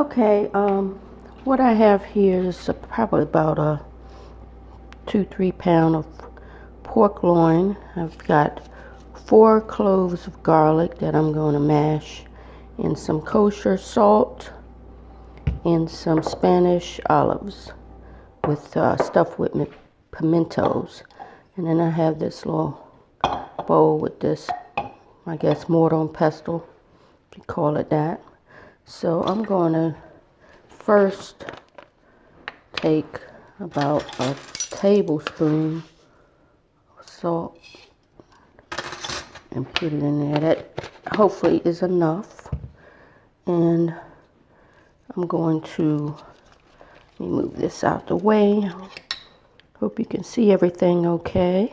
Okay, what I have here is probably about a 2-3 pound of pork loin. I've got 4 cloves of garlic that I'm going to mash, and some kosher salt, and some Spanish olives with stuffed with pimentos. And then I have this little bowl with this, I guess, mortar and pestle, if you call it that. So I'm going to first take about a tablespoon of salt and put it in there. That hopefully is enough. And I'm going to move this out the way. Hope you can see everything okay.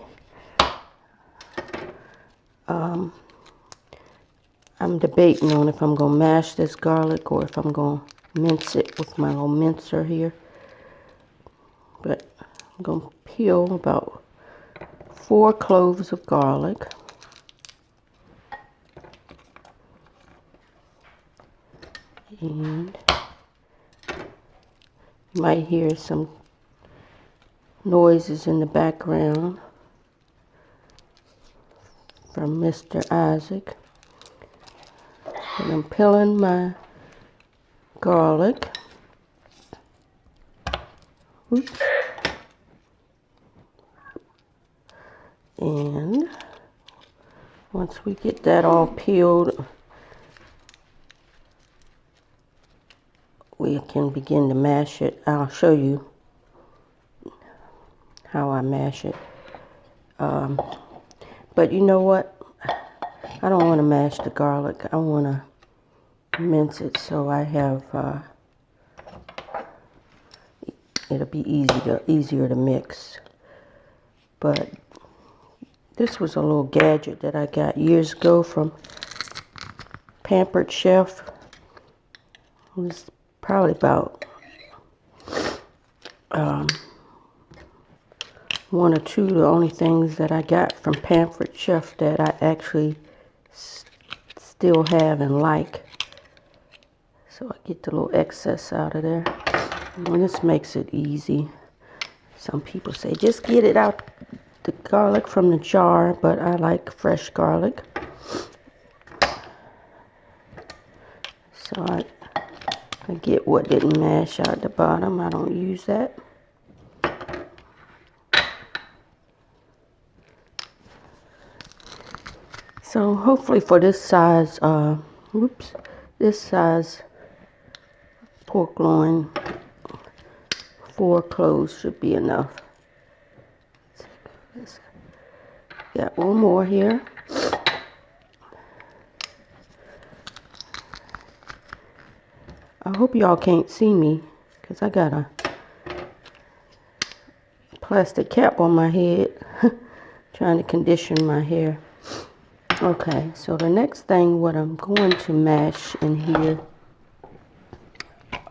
I'm debating on if I'm going to mash this garlic or if I'm going to mince it with my little mincer here. But I'm going to peel about 4 cloves of garlic. And you might hear some noises in the background from Mr. Isaac. And I'm peeling my garlic. Oops. And once we get that all peeled, we can begin to mash it. I'll show you how I mash it. But you know what? I don't want to mash the garlic. I want to mince it so I have, it'll be easier to mix. But this was a little gadget that I got years ago from Pampered Chef. It was probably about 1 or 2 the only things that I got from Pampered Chef that I actually still have and like. So I get the little excess out of there. And this makes it easy. Some people say just get it out, the garlic from the jar, but I like fresh garlic. So I get what didn't mash out the bottom. I don't use that. So hopefully for this size, this size pork loin, 4 cloves should be enough. Got one more here. I hope y'all can't see me because I got a plastic cap on my head trying to condition my hair. Okay, so the next thing what I'm going to mash in here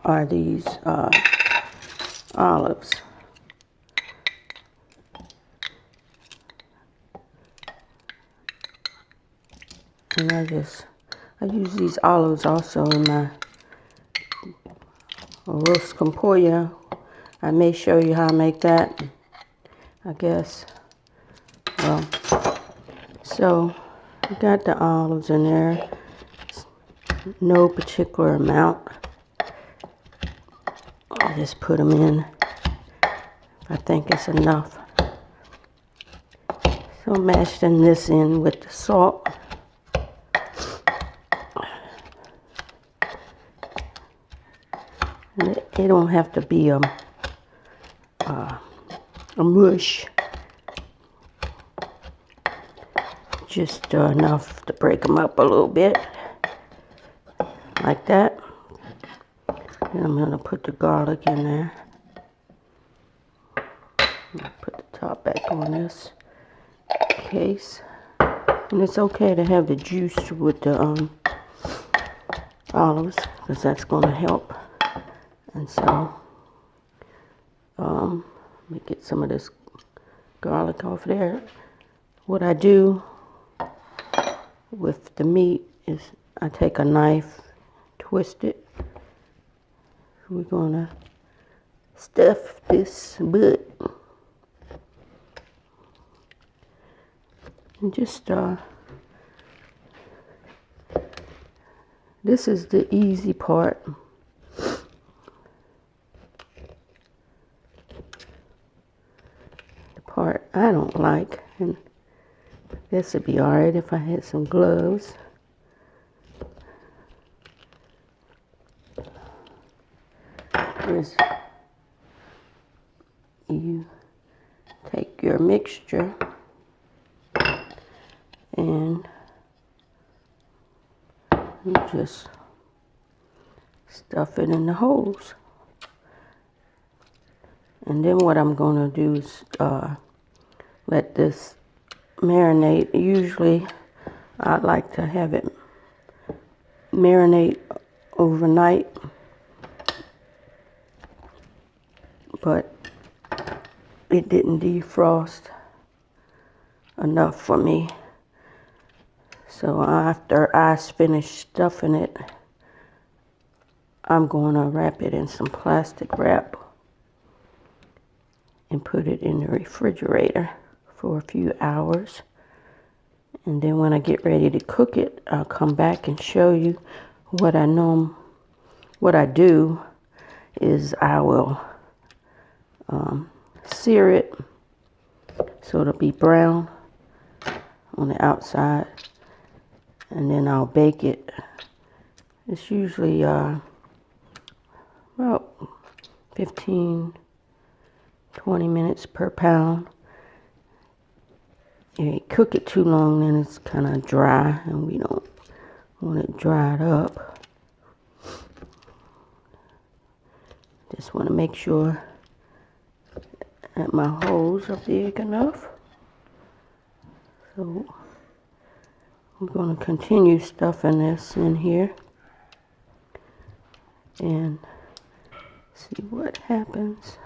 are these olives. And I use these olives also in my roast con pollo. I may show you how I make that, I guess. Well, so I got the olives in there. No particular amount. I just put them in if I think it's enough. So I'm mashing this in with the salt. And it don't have to be a mush. Just enough to break them up a little bit, like that. And I'm going to put the garlic in there. Put the top back on this case. And it's okay to have the juice with the olives, because that's going to help. And so, let me get some of this garlic off there. What I do with the meat is I take a knife, twist it, we're gonna stuff this butt. And just this is the easy part. The part I don't like, and this would be alright if I had some gloves. Is you take your mixture and you just stuff it in the holes. And then what I'm going to do is let this marinate. Usually I like to have it marinate overnight, but it didn't defrost enough for me. So after I finish stuffing it, I'm going to wrap it in some plastic wrap and put it in the refrigerator for a few hours. And then when I get ready to cook it, I'll come back and show you what I know. What I do is I will sear it so it'll be brown on the outside, and then I'll bake it. It's usually about 15-20 minutes per pound. You cook it too long, then it's kind of dry, and we don't want it dried up. Just want to make sure that my holes are big enough. So I'm going to continue stuffing this in here and see what happens.